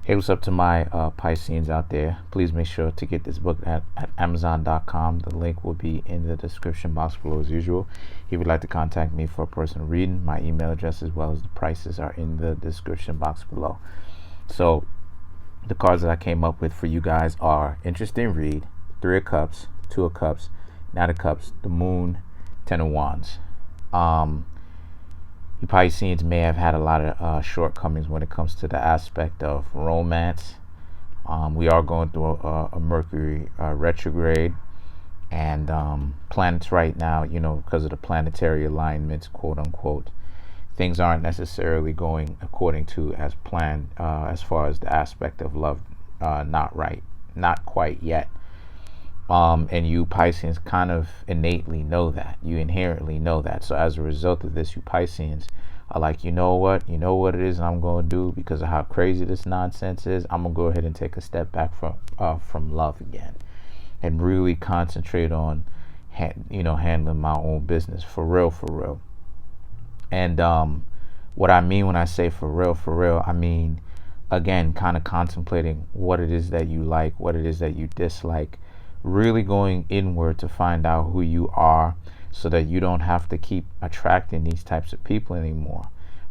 Hey, what's up to my Pisceans out there? Please make sure to get this book at Amazon.com. The link will be in the description box below as usual. If you'd like to contact me for a personal reading, my email address as well as the prices are in the description box below. So the cards that I came up with for you guys are Interesting Read, Three of Cups, Two of Cups, Knight of Cups, the Moon, Ten of Wands. You Pisceans may have had a lot of shortcomings when it comes to the aspect of romance. We are going through a Mercury retrograde, and planets right now, because of the planetary alignments, quote unquote, things aren't necessarily going according to as planned as far as the aspect of love. Not quite yet. And you Pisceans kind of innately know that. You inherently know that. So as a result of this, you Pisceans are like, you know what it is I'm going to do because of how crazy this nonsense is. I'm going to go ahead and take a step back from love again and really concentrate on, handling my own business for real. And what I mean when I say for real, I mean, again, kind of contemplating what it is that you like, what it is that you dislike, really going inward to find out who you are so that you don't have to keep attracting these types of people anymore.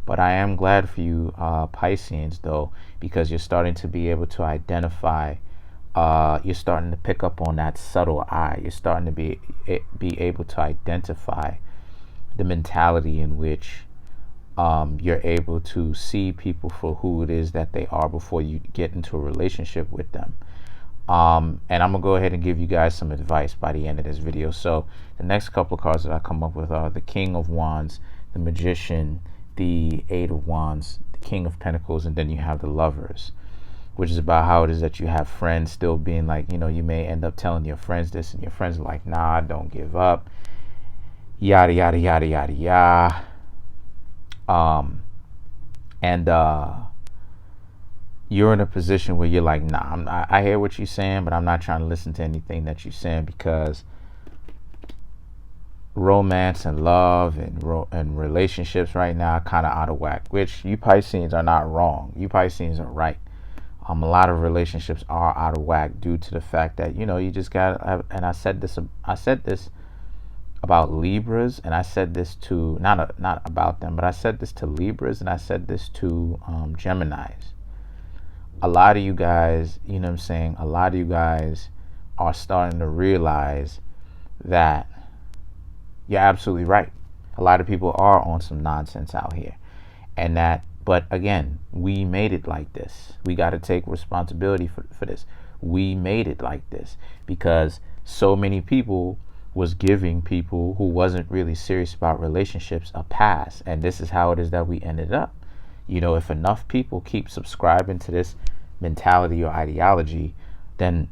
But I am glad for you Pisceans though, because you're starting to be able to identify, you're starting to pick up on that subtle eye. You're starting to be able to identify the mentality in which you're able to see people for who it is that they are before you get into a relationship with them. And I'm gonna go ahead and give you guys some advice by the end of this video. So the next couple of cards that I come up with are the King of Wands, the Magician, the Eight of Wands, the King of Pentacles, and then you have the Lovers, which is about how it is that you have friends still being like, you may end up telling your friends this and your friends are like, nah, don't give up, yada yada yada yada yada. You're in a position where you're like, nah, I hear what you're saying, but I'm not trying to listen to anything that you're saying because romance and love and relationships right now are kind of out of whack, which you Pisceans are not wrong. You Pisceans are right. A lot of relationships are out of whack due to the fact that, you just got to, and I said this about Libras, and I said this to, not about them, but I said this to Libras, and I said this to Geminis. A lot of you guys, a lot of you guys are starting to realize that you're absolutely right. A lot of people are on some nonsense out here. But again, we made it like this. We got to take responsibility for this. We made it like this because so many people was giving people who wasn't really serious about relationships a pass. And this is how it is that we ended up. If enough people keep subscribing to this mentality or ideology, then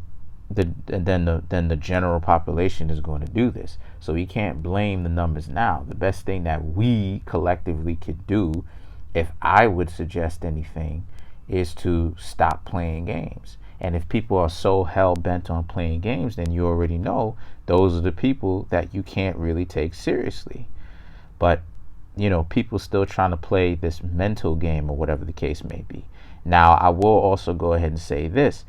the general population is going to do this. So we can't blame the numbers now. The best thing that we collectively could do, if I would suggest anything, is to stop playing games. And if people are so hell-bent on playing games, then you already know those are the people that you can't really take seriously. But people still trying to play this mental game or whatever the case may be. Now, I will also go ahead and say this.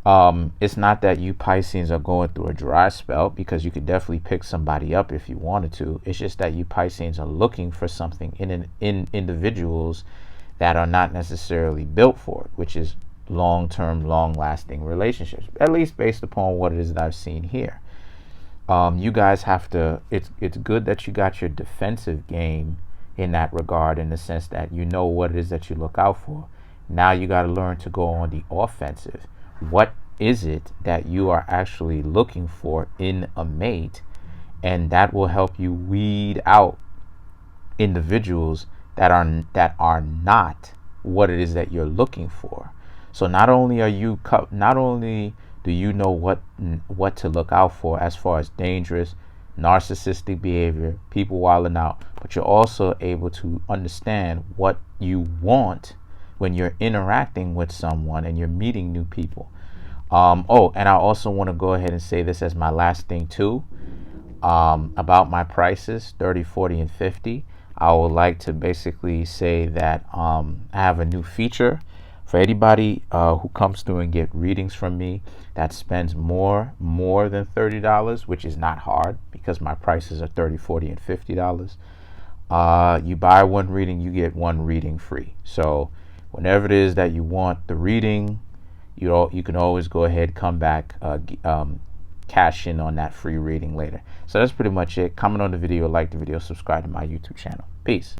It's not that you Pisceans are going through a dry spell, because you could definitely pick somebody up if you wanted to. It's just that you Pisceans are looking for something in individuals that are not necessarily built for it, which is long-term, long-lasting relationships, at least based upon what it is that I've seen here. You guys have to, it's good that you got your defensive game in that regard, in the sense that you know what it is that you look out for. Now you got to learn to go on the offensive. What is it that you are actually looking for in a mate? And that will help you weed out individuals that are not what it is that you're looking for. So not only do you know what to look out for as far as dangerous, narcissistic behavior, people wilding out, but you're also able to understand what you want when you're interacting with someone and you're meeting new people. And I also want to go ahead and say this as my last thing too, about my prices, 30, 40, and 50. I would like to basically say that I have a new feature For anybody who comes through and get readings from me that spends more than $30, which is not hard because my prices are $30, $40, and $50. You buy one reading, you get one reading free. So whenever it is that you want the reading, you can always go ahead, come back, cash in on that free reading later. So that's pretty much it. Comment on the video, like the video, subscribe to my YouTube channel. Peace.